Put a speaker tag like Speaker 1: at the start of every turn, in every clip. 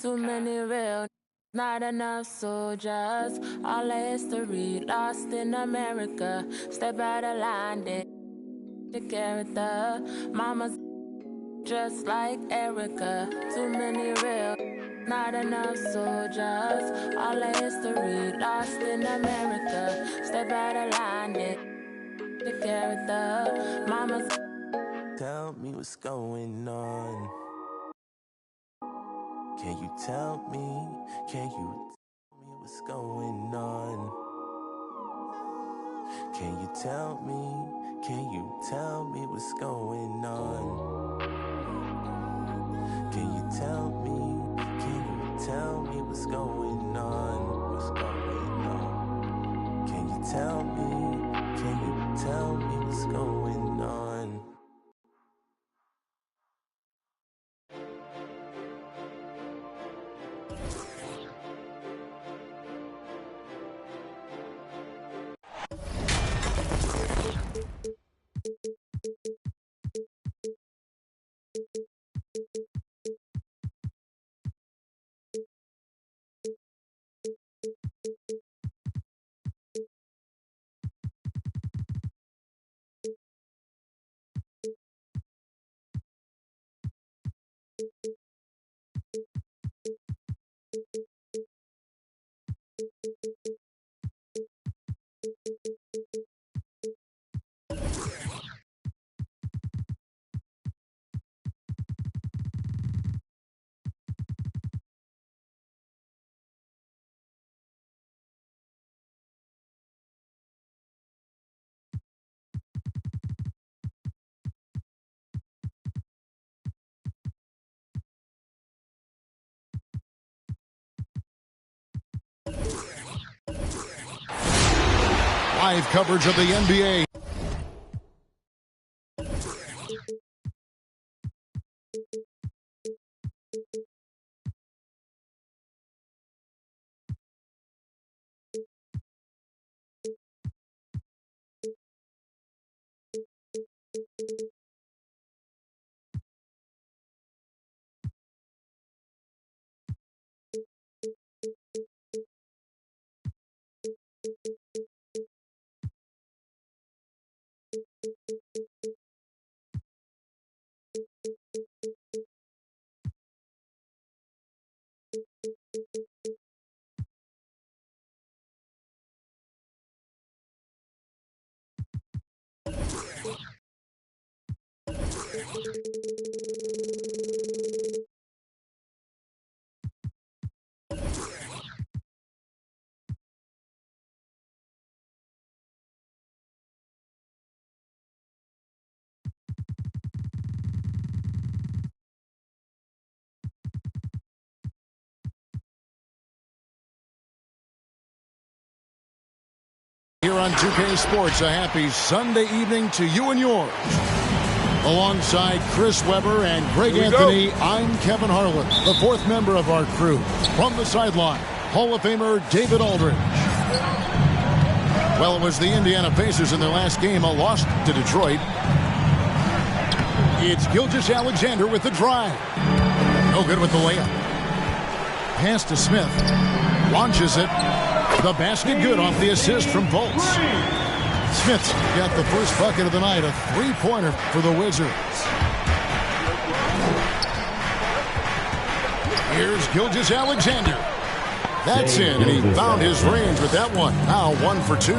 Speaker 1: Too many real, not enough soldiers. All the history lost in America. Step out of line, they your character. Mama's just like Erica. Too many real, not enough soldiers. All the history lost in America. Step out of line, they your character. Mama's.
Speaker 2: Tell me what's going on. Can you tell me? Can you tell me what's going on? Can you tell me? Can you tell me what's going on? Can you tell me? Can you tell me what's going on? What's going on? Can you tell me? Can you tell me what's going on?
Speaker 3: Live coverage of the NBA. Here on 2K Sports, a happy Sunday evening to you and yours. Alongside Chris Webber and Greg Anthony, I'm Kevin Harlan, the fourth member of our crew. From the sideline, Hall of Famer David Aldridge. Well, it was the Indiana Pacers in their last game, a loss to Detroit. It's Gilgeous-Alexander with the drive. No good with the layup. Pass to Smith. Launches it. The basket good off the assist from Fultz. Smith's got the first bucket of the night, a three-pointer for the Wizards. Here's Gilgeous-Alexander. That's in, and he found his range with that one. Now 1 for 2.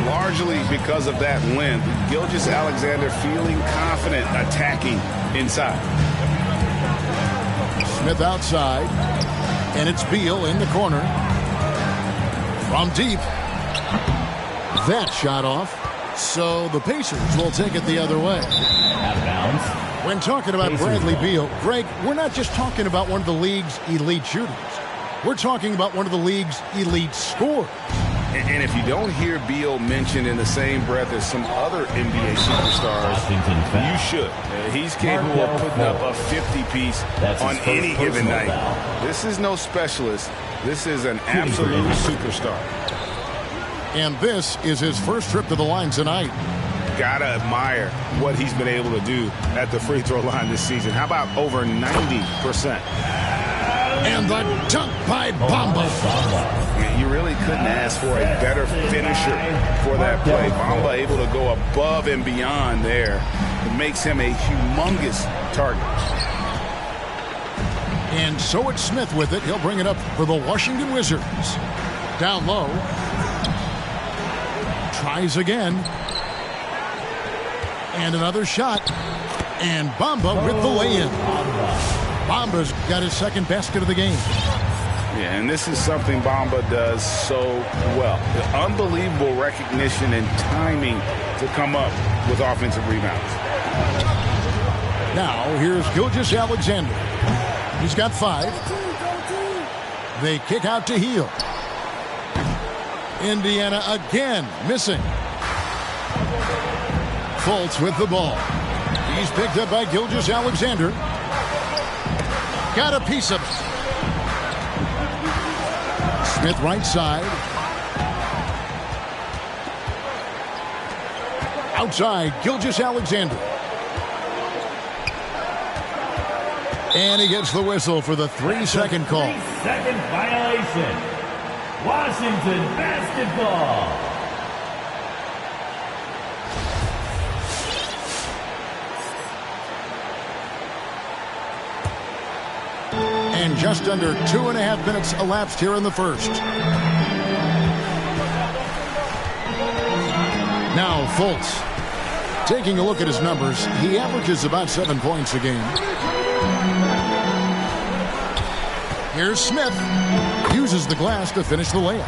Speaker 4: Largely because of that length, Gilgeous-Alexander feeling confident attacking inside.
Speaker 3: Smith outside, and it's Beal in the corner. From deep. That shot off. So the Pacers will take it the other way.
Speaker 5: Out of bounds.
Speaker 3: When talking about Bradley Beal, Greg, we're not just talking about one of the league's elite shooters. We're talking about one of the league's elite scorers.
Speaker 4: And if you don't hear Beal mentioned in the same breath as some other NBA superstars, you should. He's capable of putting up a 50-piece on any given night. This is no specialist. This is an absolute superstar.
Speaker 3: And this is his first trip to the line tonight.
Speaker 4: Gotta admire what he's been able to do at the free throw line this season. How about over 90%?
Speaker 3: And the dunk by Bamba.
Speaker 4: You really couldn't ask for a better finisher for that play. Bamba able to go above and beyond there. It makes him a humongous target.
Speaker 3: And so it's Smith with it. He'll bring it up for the Washington Wizards. Down low. Tries again. And another shot. And Bamba with the lay-in. Bamba's got his second basket of the game.
Speaker 4: Yeah, and this is something Bamba does so well. The unbelievable recognition and timing to come up with offensive rebounds.
Speaker 3: Now, here's Gilgeous-Alexander. He's got 5. They kick out to Hield. Indiana again missing. Fultz with the ball. He's picked up by Gilgeous-Alexander. Got a piece of it. Smith right side. Outside, Gilgeous-Alexander. And he gets the whistle for the 3-second call.
Speaker 5: 3-second violation. Washington basketball.
Speaker 3: And just under 2.5 minutes elapsed here in the first. Now Fultz. Taking a look at his numbers, he averages about 7 points a game. Here's Smith. Uses the glass to finish the layup.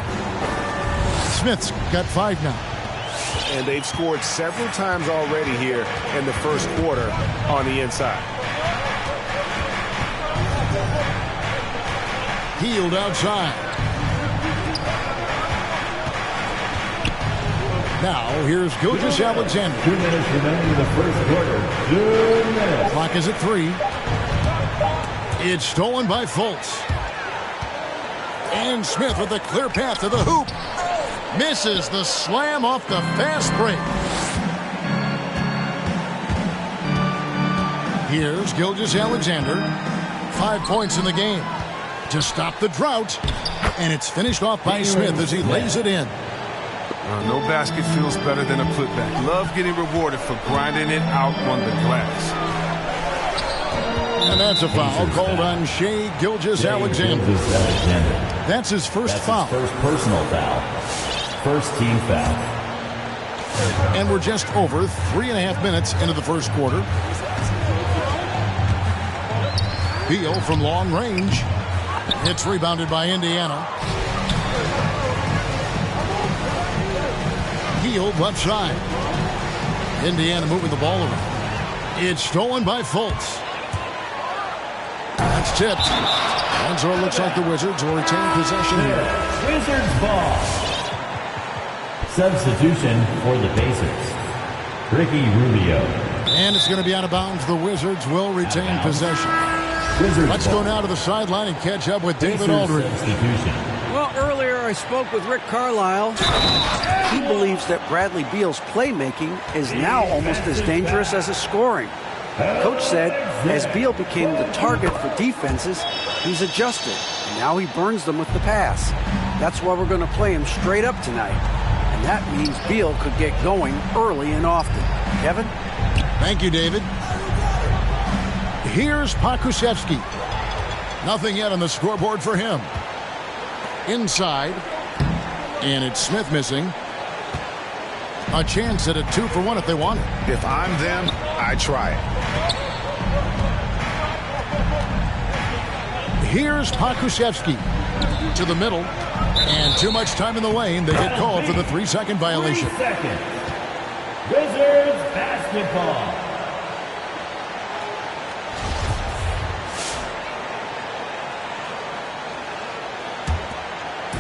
Speaker 3: Smith's got 5 now.
Speaker 6: And they've scored several times already here in the first quarter on the inside.
Speaker 3: Hield outside. Now here's Gilgeous-Alexander.
Speaker 5: 2 minutes remaining in the first quarter. 2 minutes.
Speaker 3: Clock is at 3. It's stolen by Fultz. And Smith with a clear path to the hoop. Misses the slam off the fast break. Here's Gilgeous-Alexander. 5 points in the game to stop the drought. And it's finished off by Smith as he lays it in.
Speaker 6: No basket feels better than a putback. Love getting rewarded for grinding it out on the glass.
Speaker 3: And that's a foul called on Shai Gilgeous-Alexander. That's his first foul.
Speaker 5: First personal foul. First team foul.
Speaker 3: And we're just over 3.5 minutes into the first quarter. Beal from long range. It's rebounded by Indiana. Hield left side. Indiana moving the ball around. It's stolen by Fultz. That's tipped. And so it looks like the Wizards will retain possession here.
Speaker 5: Wizards ball. Substitution for the Pacers. Ricky Rubio.
Speaker 3: And it's going to be out of bounds. The Wizards will retain possession. Let's go now to the sideline and catch up with David Aldridge.
Speaker 7: Well, earlier I spoke with Rick Carlisle. He believes that Bradley Beal's playmaking is now almost as dangerous as his scoring. Coach said as Beal became the target for defenses, he's adjusted, and now he burns them with the pass. That's why we're going to play him straight up tonight. And that means Beal could get going early and often. Kevin?
Speaker 3: Thank you, David. Here's Pokusevski. Nothing yet on the scoreboard for him. Inside. And it's Smith missing. A chance at a 2-for-1 if they want it.
Speaker 4: If I'm them, I try
Speaker 3: it. Here's Pokusevski. To the middle. And too much time in the lane. They get called for the 3-second violation.
Speaker 5: 3 seconds. Wizards basketball.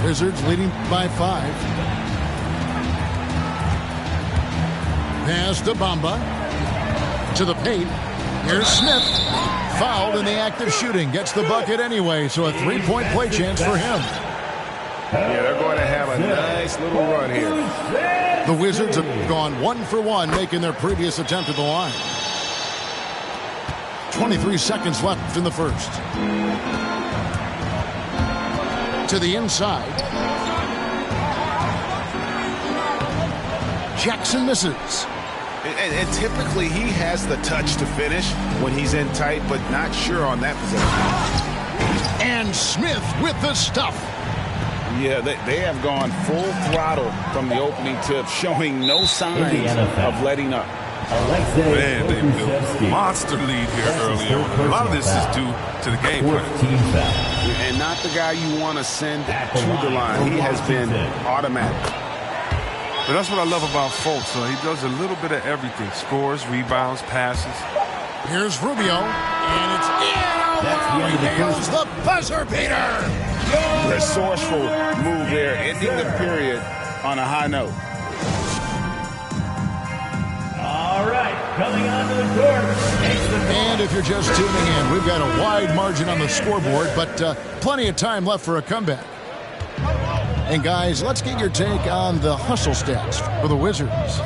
Speaker 3: Wizards leading by 5. Pass to Bamba. To the paint. Here's Smith. Fouled in the act of shooting. Gets the bucket anyway, so a 3-point play chance for him.
Speaker 6: Yeah, they're going to have a nice little run here.
Speaker 3: The Wizards have gone 1-for-1, making their previous attempt at the line. 23 seconds left in the first. to the inside. Jackson misses.
Speaker 4: And typically he has the touch to finish when he's in tight, but not sure on that possession.
Speaker 3: And Smith with the stuff.
Speaker 4: Yeah, they have gone full throttle from the opening tip, showing no signs of letting up.
Speaker 6: Man, they built a monster lead here early on. A lot of this is due to the game plan.
Speaker 4: And not the guy you want to send to the line. He has been automatic.
Speaker 6: But that's what I love about Fultz. So he does a little bit of everything. Scores, rebounds, passes.
Speaker 3: Here's Rubio, and it's in. He nails the buzzer beater.
Speaker 4: Resourceful move there, ending the period on a high note.
Speaker 5: All right, coming onto the court.
Speaker 3: And if you're just tuning in, we've got a wide margin on the scoreboard, but plenty of time left for a comeback. And guys, let's get your take on the hustle stats for the Wizards.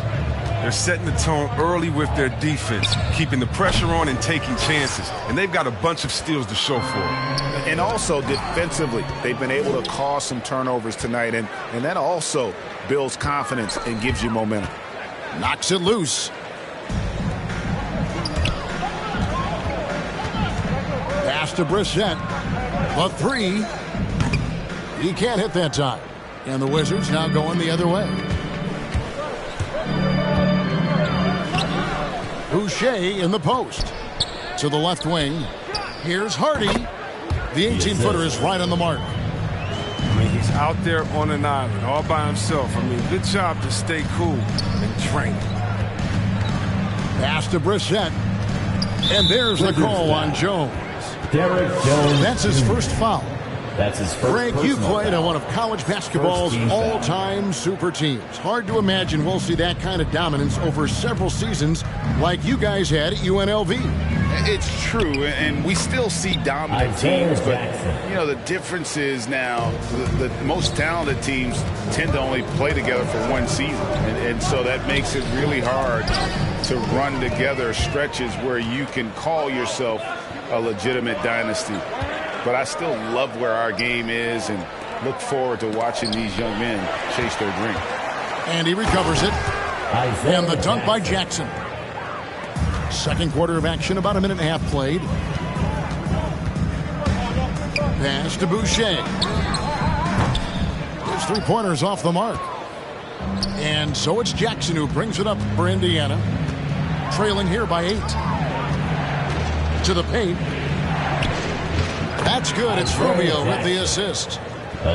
Speaker 6: They're setting the tone early with their defense, keeping the pressure on and taking chances. And they've got a bunch of steals to show for it.
Speaker 4: And also defensively, they've been able to cause some turnovers tonight. And that also builds confidence and gives you momentum.
Speaker 3: Knocks it loose. Pass to Brissett. The three. He can't hit that time. And the Wizards now going the other way. Boucher in the post. To the left wing. Here's Hardy. The 18-footer is right on the mark.
Speaker 6: I mean, he's out there on an island all by himself. I mean, good job to stay cool and train.
Speaker 3: Pass to Brissett. And there's the call on Jones.
Speaker 5: Derek Jones.
Speaker 3: That's his first foul.
Speaker 5: That's his first.
Speaker 3: Frank, you played on one of college basketball's all-time super teams. Hard to imagine we'll see that kind of dominance over several seasons like you guys had at UNLV.
Speaker 4: It's true, and we still see dominant teams, but you know the difference is now the most talented teams tend to only play together for one season, and so that makes it really hard to run together stretches where you can call yourself a legitimate dynasty. But I still love where our game is and look forward to watching these young men chase their dream.
Speaker 3: And he recovers it. And the dunk by Jackson. Second quarter of action, about a minute and a half played. Pass to Boucher. His three-pointers off the mark. And so it's Jackson who brings it up for Indiana. Trailing here by 8. To the paint. That's good. It's Rubio with the assist.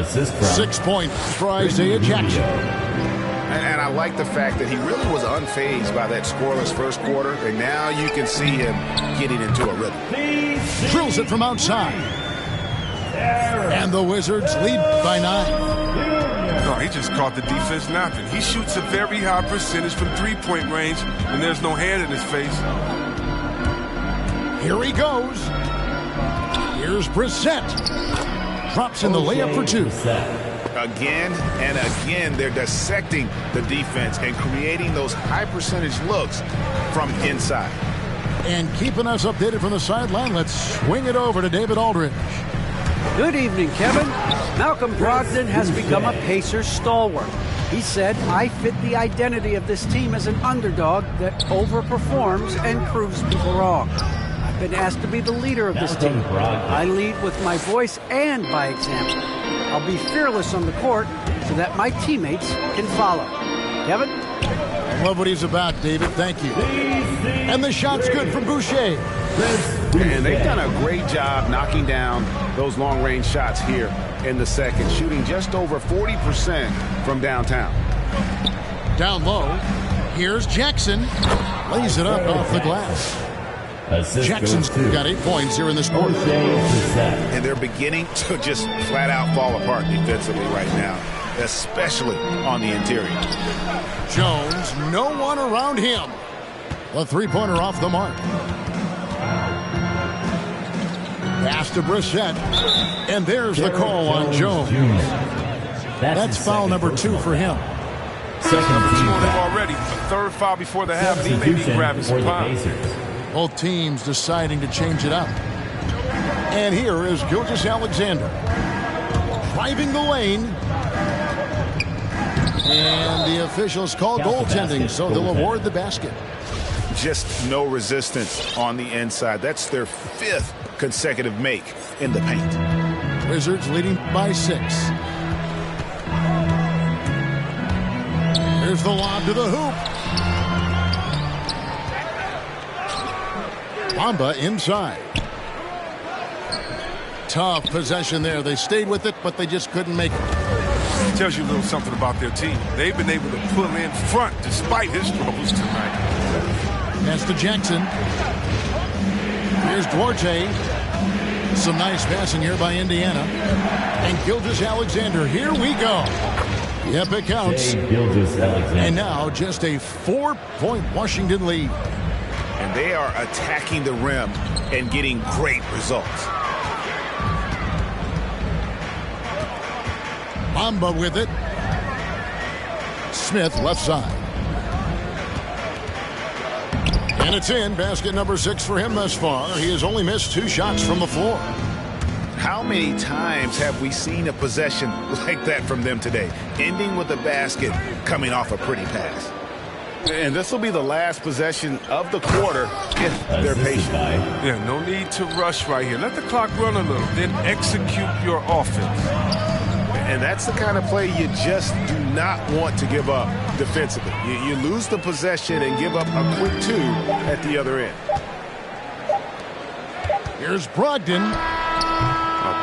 Speaker 3: 6 points for Isaiah Jackson.
Speaker 4: And I like the fact that he really was unfazed by that scoreless first quarter, and now you can see him getting into a rhythm.
Speaker 3: Drills it from outside. And the Wizards lead by 9.
Speaker 6: No, he just caught the defense napping. He shoots a very high percentage from three-point range when there's no hand in his face.
Speaker 3: Here he goes. Here's Brissett. Drops in the layup for 2.
Speaker 4: Again and again, they're dissecting the defense and creating those high-percentage looks from inside.
Speaker 3: And keeping us updated from the sideline, let's swing it over to David Aldridge.
Speaker 7: Good evening, Kevin. Malcolm Brogdon has become a Pacers stalwart. He said, I fit the identity of this team as an underdog that overperforms and proves people wrong. Been asked to be the leader of this team. I lead with my voice and by example. I'll be fearless on the court so that my teammates can follow. Kevin?
Speaker 3: I love what he's about, David. Thank you. And the shot's good from Boucher.
Speaker 4: And they've done a great job knocking down those long-range shots here in the second, shooting just over 40% from downtown.
Speaker 3: Down low, here's Jackson. Lays it up off the glass. Jackson's got 8 points here in this quarter.
Speaker 4: And they're beginning to just flat out fall apart defensively right now, especially on the interior.
Speaker 3: Jones, no one around him. The three-pointer off the mark. Pass to Brissett. And there's the call on Jones. That's foul number 2 for him.
Speaker 6: Second number 2 on him already. A third foul before the half. He may be grabbing some time.
Speaker 3: Both teams deciding to change it up. And here is Gilgeous-Alexander. driving the lane. And the officials call goaltending, so they'll award the basket.
Speaker 4: Just no resistance on the inside. That's their 5th consecutive make in the paint.
Speaker 3: Wizards leading by 6. Here's the lob to the hoop. Bamba inside. Tough possession there. They stayed with it, but they just couldn't make it.
Speaker 6: It tells you a little something about their team. They've been able to pull in front despite his struggles tonight.
Speaker 3: Pass to Jackson. Here's Duarte. Some nice passing here by Indiana. And Gilgeous-Alexander. Here we go. Yep, it counts. And now just a 4-point Washington lead.
Speaker 4: And they are attacking the rim and getting great results.
Speaker 3: Bamba with it. Smith left side. And it's in. Basket number 6 for him thus far. He has only missed 2 shots from the floor.
Speaker 4: How many times have we seen a possession like that from them today? Ending with a basket, coming off a pretty pass. And this will be the last possession of the quarter if they're patient.
Speaker 6: Yeah, no need to rush right here. Let the clock run a little, then execute your offense.
Speaker 4: And that's the kind of play you just do not want to give up defensively. You lose the possession and give up a quick 2 at the other end.
Speaker 3: Here's Brogdon.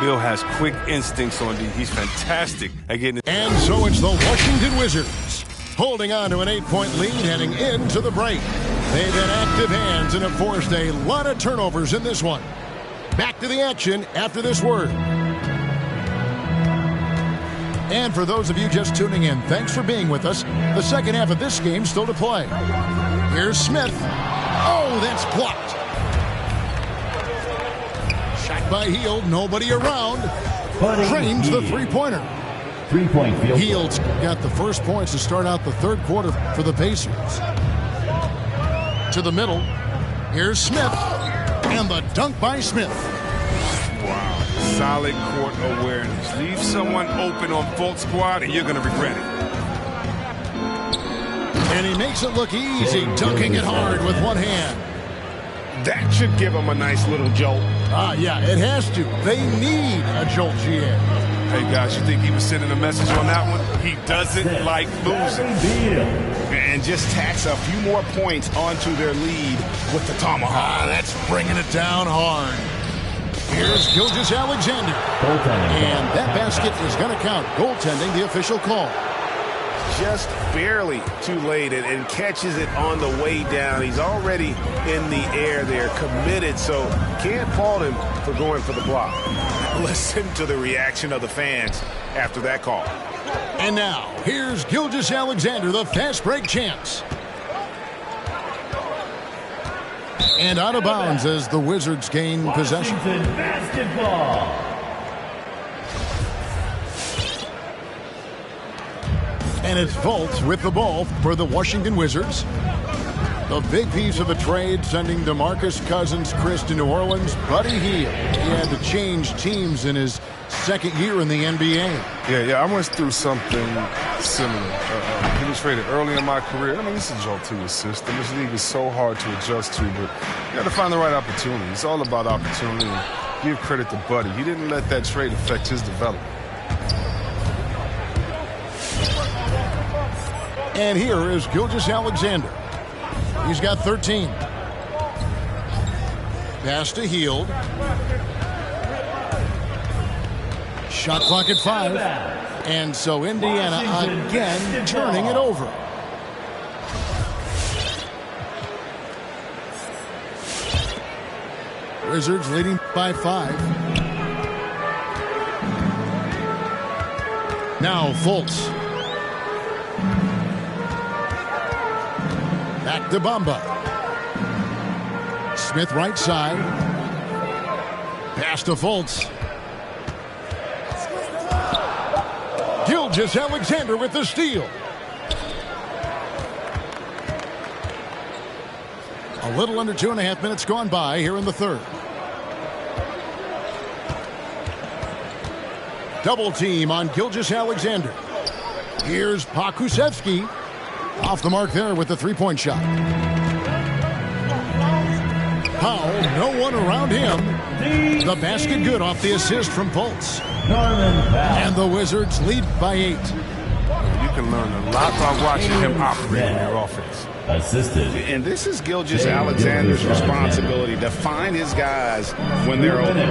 Speaker 6: Bill has quick instincts on D. He's fantastic at getting it.
Speaker 3: And so it's the Washington Wizards holding on to an 8-point lead heading into the break. They've had active hands and have forced a lot of turnovers in this one. Back to the action after this word. And for those of you just tuning in, thanks for being with us. The second half of this game still to play. Here's Smith. Oh, that's blocked. Shot by Hield, nobody around. Drains the three-pointer.
Speaker 5: 3-point field.
Speaker 3: Hield's got the first points to start out the third quarter for the Pacers. To the middle. Here's Smith. And the dunk by Smith.
Speaker 6: Wow. Solid court awareness. Leave someone open on full squad and you're going to regret it.
Speaker 3: And he makes it look easy, dunking it hard with one hand.
Speaker 4: That should give them a nice little jolt.
Speaker 3: Yeah, it has to. They need a jolt, GA.
Speaker 6: Hey, guys, you think he was sending a message on that one? He doesn't like losing.
Speaker 4: And just tacks a few more points onto their lead with the tomahawk.
Speaker 3: That's bringing it down hard. Here's Gilgeous-Alexander. And that basket is going to count. Goaltending, the official call.
Speaker 4: Just barely too late and catches it on the way down. He's already in the air there, committed, so can't fault him for going for the block. Listen to the reaction of the fans after that call.
Speaker 3: And now, here's Gilgeous-Alexander, the fast break champs. And out of bounds as the Wizards gain possession.
Speaker 5: Basketball.
Speaker 3: And it's Fultz with the ball for the Washington Wizards. The big piece of the trade sending DeMarcus Cousins-Christ to New Orleans, Buddy Hield. He had to change teams in his second year in the NBA.
Speaker 6: Yeah, I went through something similar. He was traded early in my career. I mean, this is a jolt to your system. This league is so hard to adjust to, but you got to find the right opportunity. It's all about opportunity. Give credit to Buddy. He didn't let that trade affect his development.
Speaker 3: And here is Gilgeous-Alexander. He's got 13. Pass to Hield. Shot clock at 5. And so Indiana again turning it over. Wizards leading by 5. Now Fultz. Back to Bamba. Smith right side. Pass to Fultz. Gilgeous-Alexander with the steal. A little under 2.5 minutes gone by here in the third. Double team on Gilgeous-Alexander. Here's Pokusevski. Off the mark there with the three-point shot. Powell, no one around him. The basket good off the assist from Fultz. And the Wizards lead by 8.
Speaker 6: You can learn a lot by watching him operate in their offense.
Speaker 5: Assisted.
Speaker 4: And this is Gilgeous-Alexander's responsibility to find his guys when they're open.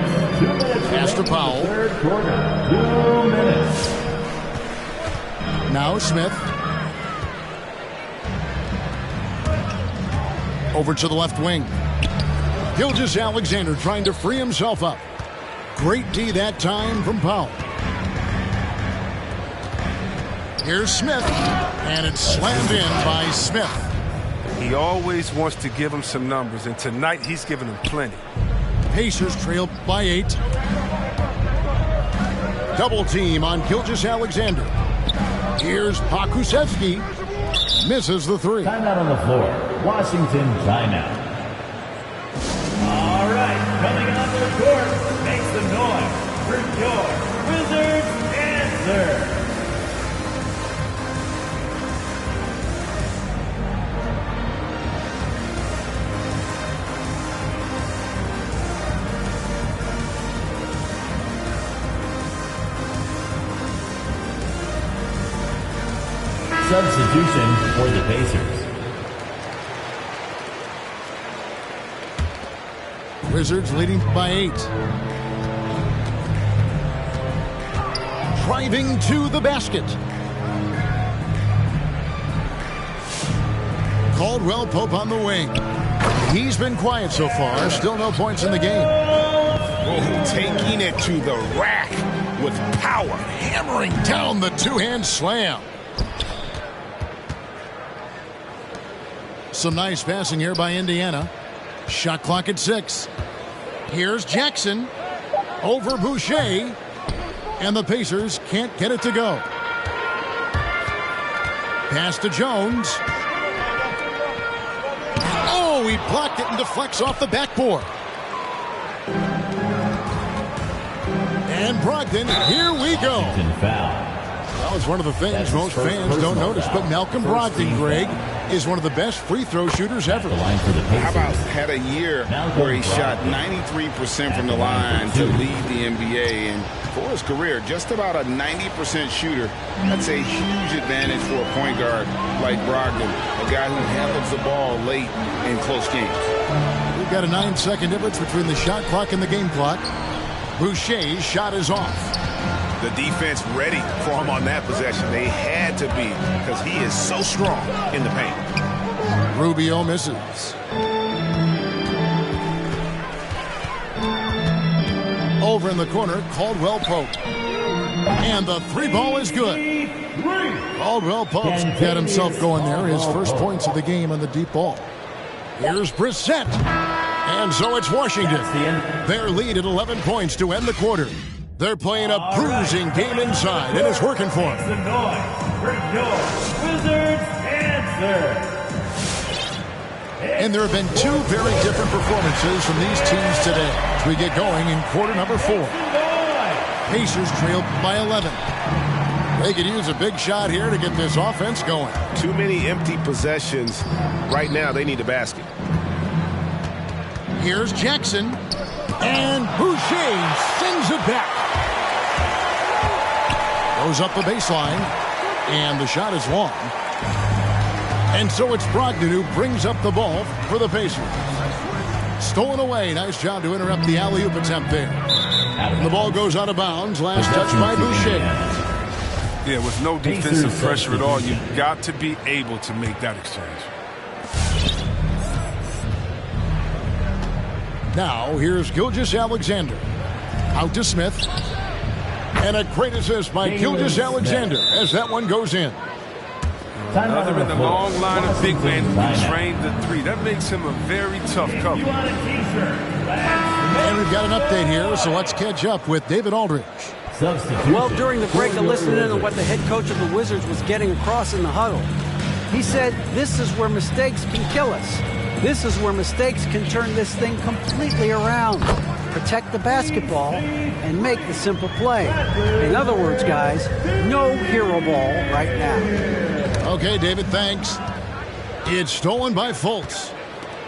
Speaker 3: Pass to Powell.
Speaker 5: Third quarter, 2 minutes.
Speaker 3: Now Smith. Over to the left wing. Gilgeous-Alexander trying to free himself up. Great D that time from Powell. Here's Smith, and it's slammed in by Smith.
Speaker 6: He always wants to give him some numbers, and tonight he's giving him plenty.
Speaker 3: Pacers trail by 8. Double team on Gilgeous-Alexander. Here's Pokusevski. Misses the three.
Speaker 5: Timeout on the floor. Washington timeout. All right, coming on the court, makes the noise for your Wizards answer. Substitution for the Pacers.
Speaker 3: Wizards leading by 8. Driving to the basket. Caldwell Pope on the wing. He's been quiet so far. Still no points in the game.
Speaker 4: Oh, taking it to the rack with power.
Speaker 3: Hammering down the two-hand slam. Some nice passing here by Indiana. Shot clock at 6. Here's Jackson over Boucher, and the Pacers can't get it to go. Pass to Jones. Oh, he blocked it and deflects off the backboard. And Brogdon, here we go. That was one of the things most fans don't notice, but Malcolm Brogdon, Greg, is one of the best free throw shooters ever.
Speaker 4: How about had a year where he shot 93% from the line to lead the NBA, and for his career, just about a 90% shooter. That's a huge advantage for a point guard like Brogdon, a guy who handles the ball late in close games.
Speaker 3: We've got a 9-second difference between the shot clock and the game clock. Boucher's shot is off.
Speaker 4: The defense ready for him on that possession. They had to be, because he is so strong in the paint.
Speaker 3: Rubio misses. Over in the corner, Caldwell Pope. And the three ball is good. Caldwell Pope's got himself going there. His first points of the game on the deep ball. Here's Brissett. And so it's Washington. Their lead at 11 points to end the quarter. They're playing a bruising game inside, and it's working for them.
Speaker 5: The noise for your Wizards answer.
Speaker 3: And there have been two very different performances from these teams today as we get going in quarter number 4. Pacers trail by 11. They could use a big shot here to get this offense going.
Speaker 4: Too many empty possessions. Right now, they need a basket.
Speaker 3: Here's Jackson. And Boucher sends it back. Goes up the baseline. And the shot is long. And so it's Brogdon who brings up the ball for the Pacers. Stolen away. Nice job to interrupt the alley-oop attempt there. And the ball goes out of bounds. Last touch by Boucher.
Speaker 6: Yeah, with no defensive pressure at all, you've got to be able to make that exchange.
Speaker 3: Now, here's Gilgeous-Alexander. Out to Smith. And a great assist by Gilgeous-Alexander as that one goes in.
Speaker 6: Another in the long line of big men who trained the three. That makes him a very tough cover.
Speaker 3: And we've got an update here, so let's catch up with David Aldridge.
Speaker 7: Well, during the break, I listened in on what the head coach of the Wizards was getting across in the huddle. He said, this is where mistakes can kill us. This is where mistakes can turn this thing completely around. protect the basketball and make the simple play. In other words, guys, no hero ball right now.
Speaker 3: Okay, David, thanks. It's stolen by Fultz.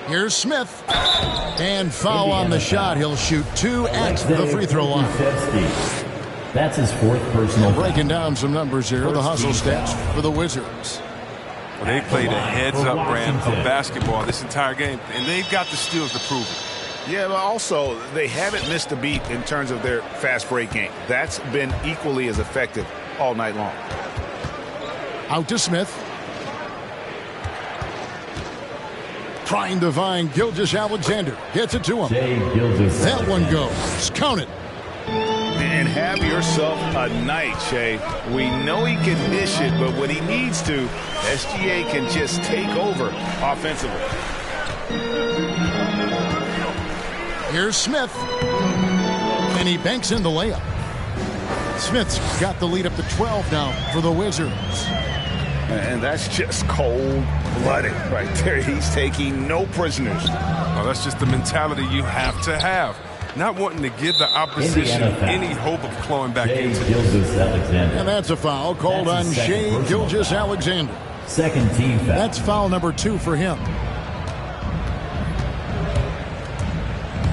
Speaker 3: Here's Smith. And foul on the shot. He'll shoot 2 at the free throw line.
Speaker 5: That's his 4th personal.
Speaker 3: Breaking down some numbers here. The hustle stats for the Wizards.
Speaker 8: Well, they played a heads-up brand of basketball this entire game, and they've got the skills to prove it.
Speaker 4: Yeah, but also, they haven't missed a beat in terms of their fast break game. That's been equally as effective all night long.
Speaker 3: Out to Smith. Trying to find Gilgeous-Alexander. Gets it to him. That one goes. Count it.
Speaker 4: And have yourself a night, Shea. We know he can dish it, but when he needs to, SGA can just take over offensively.
Speaker 3: Here's Smith. And he banks in the layup. Smith's got the lead up to 12 now for the Wizards.
Speaker 4: And that's just cold-blooded right there. He's taking no prisoners.
Speaker 8: Well, that's just the mentality you have to have. Not wanting to give the opposition any hope of clawing back into it.
Speaker 3: And that's a foul called on Shea Gilgeous-Alexander.
Speaker 5: Second team foul.
Speaker 3: That's foul number 2 for him.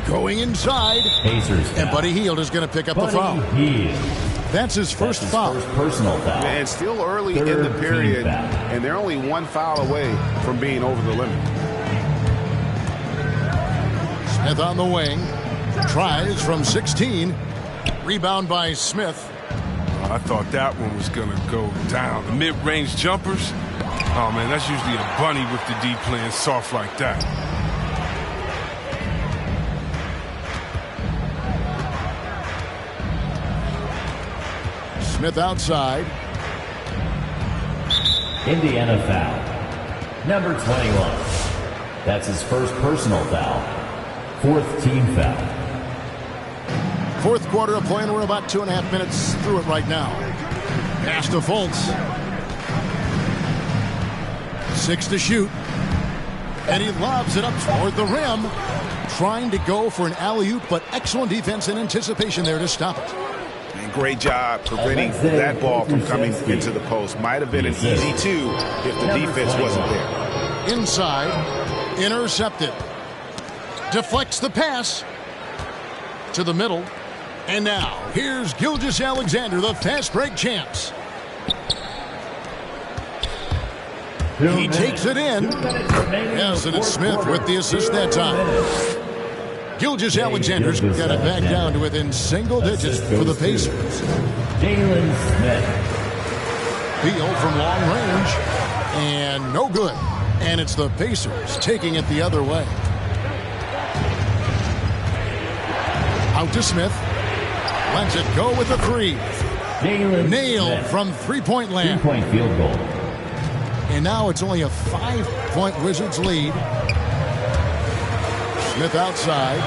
Speaker 3: Going inside.
Speaker 5: Pacers
Speaker 3: and Buddy Hield is going to pick up the foul. That's his first foul.
Speaker 5: Personal foul.
Speaker 4: And still early in the period, and they're only 1 foul away from being over the limit.
Speaker 3: Smith on the wing. Tries from 16. Rebound by Smith.
Speaker 8: I thought that one was going to go down. The mid-range jumpers, oh, man, that's usually a bunny with the D playing soft like that.
Speaker 3: Smith outside.
Speaker 5: Indiana foul. Number 21. That's his first personal foul. 4th team foul.
Speaker 3: 4th quarter of play, and we're about 2.5 minutes through it right now. Pass to Fultz. 6 to shoot. And he lobs it up toward the rim. Trying to go for an alley-oop, but excellent defense and anticipation there to stop it.
Speaker 4: And great job preventing that ball from coming into the post. Might have been an easy 2 if the defense wasn't there.
Speaker 3: Inside. Intercepted. Deflects the pass to the middle. And now, here's Gilgeous-Alexander, the fast break champs. He takes it in. Yes, and it's Smith with the assist that time. Gilgeous-Alexander's got it back down to within single digits for the Pacers.
Speaker 5: Jalen Smith.
Speaker 3: Beal from long range. And no good. And it's the Pacers taking it the other way. Out to Smith. Lets it go with a 3. Nailed from three-point land.
Speaker 5: 3-point field goal.
Speaker 3: And now it's only a 5-point Wizards lead. Smith outside.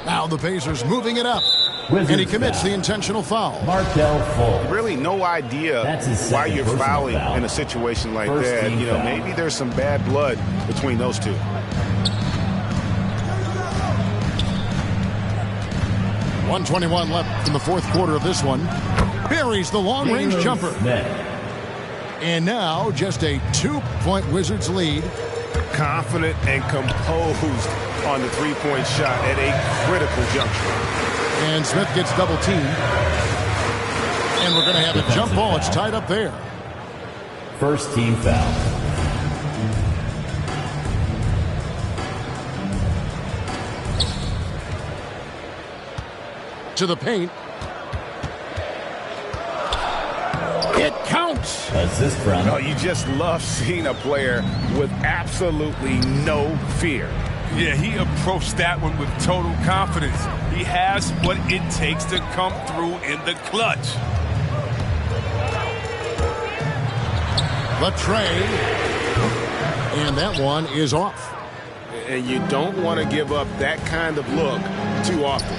Speaker 3: Now the Pacers moving it up.
Speaker 5: Wizards
Speaker 3: and he commits
Speaker 5: foul.
Speaker 3: the intentional foul.
Speaker 5: Markelle Fultz.
Speaker 4: Really no idea why you're fouling in a situation like that. You know, maybe there's some bad blood between those two.
Speaker 3: .121 left in the 4th quarter of this one. Buries the long-range jumper. And now just a 2-point Wizards lead.
Speaker 4: Confident and composed on the 3-point shot at a critical juncture.
Speaker 3: And Smith gets double-teamed. And we're going to have a jump ball. It's tied up there.
Speaker 5: First team foul.
Speaker 3: To the paint. It counts.
Speaker 5: Assist from.
Speaker 4: No, you just love seeing a player with absolutely no fear.
Speaker 8: Yeah, he approached that one with total confidence. He has what it takes to come through in the clutch.
Speaker 3: The tray. And that one is off.
Speaker 4: And you don't want to give up that kind of look too often.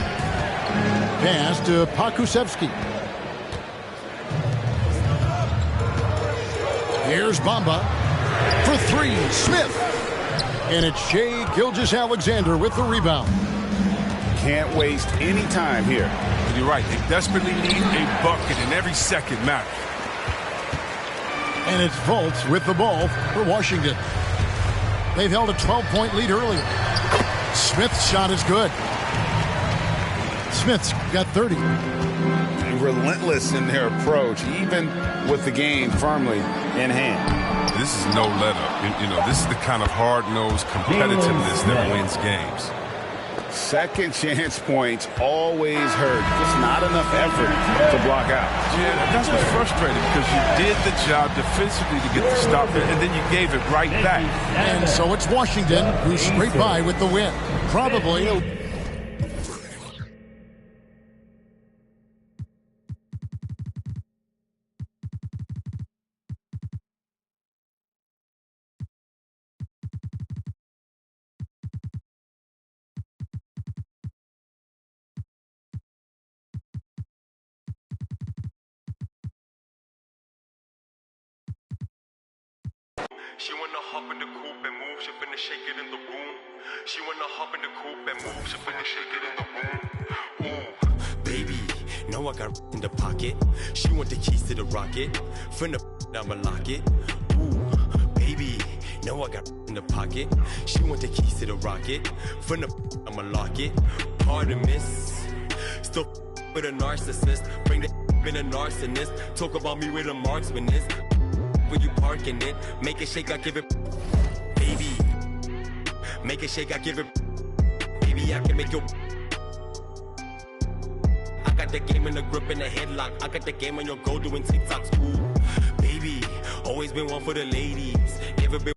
Speaker 3: Pass to Pokusevski. Here's Bamba for 3. Smith. And it's Shai Gilgeous-Alexander with the rebound.
Speaker 4: Can't waste any time here.
Speaker 8: You're right. They desperately need a bucket, and every second matters.
Speaker 3: And it's Fultz with the ball for Washington. They've held a 12-point lead earlier. Smith's shot is good. Smith's got 30.
Speaker 4: Relentless in their approach, even with the game firmly in hand.
Speaker 8: This is no let-up. You know, this is the kind of hard-nosed competitiveness that wins games.
Speaker 4: Second chance points always hurt. Just not enough effort to block out.
Speaker 8: Yeah, that's what's frustrating, because you did the job defensively to get the stop, and then you gave it right back.
Speaker 3: And so it's Washington who scraped by with the win. Probably.
Speaker 9: She wanna hop in the coupe and move, she finna shake it in the room. She wanna hop in the coupe and move, she finna shake it in the room. Ooh, baby, know I got in the pocket. She want the keys to the rocket. Finna I'ma lock it. Ooh, baby, know I got in the pocket. She want the keys to the rocket. Finna I'ma lock it. Pardon miss, still with a narcissist. Bring the in a narcissist. Talk about me with a marksman is. When you parking it, make it shake, I give it, baby. Make it shake, I give it, baby. I can make your. I got the game in the grip and the headlock. I got the game on your goal doing TikToks, ooh, baby. Always been one for the ladies, never been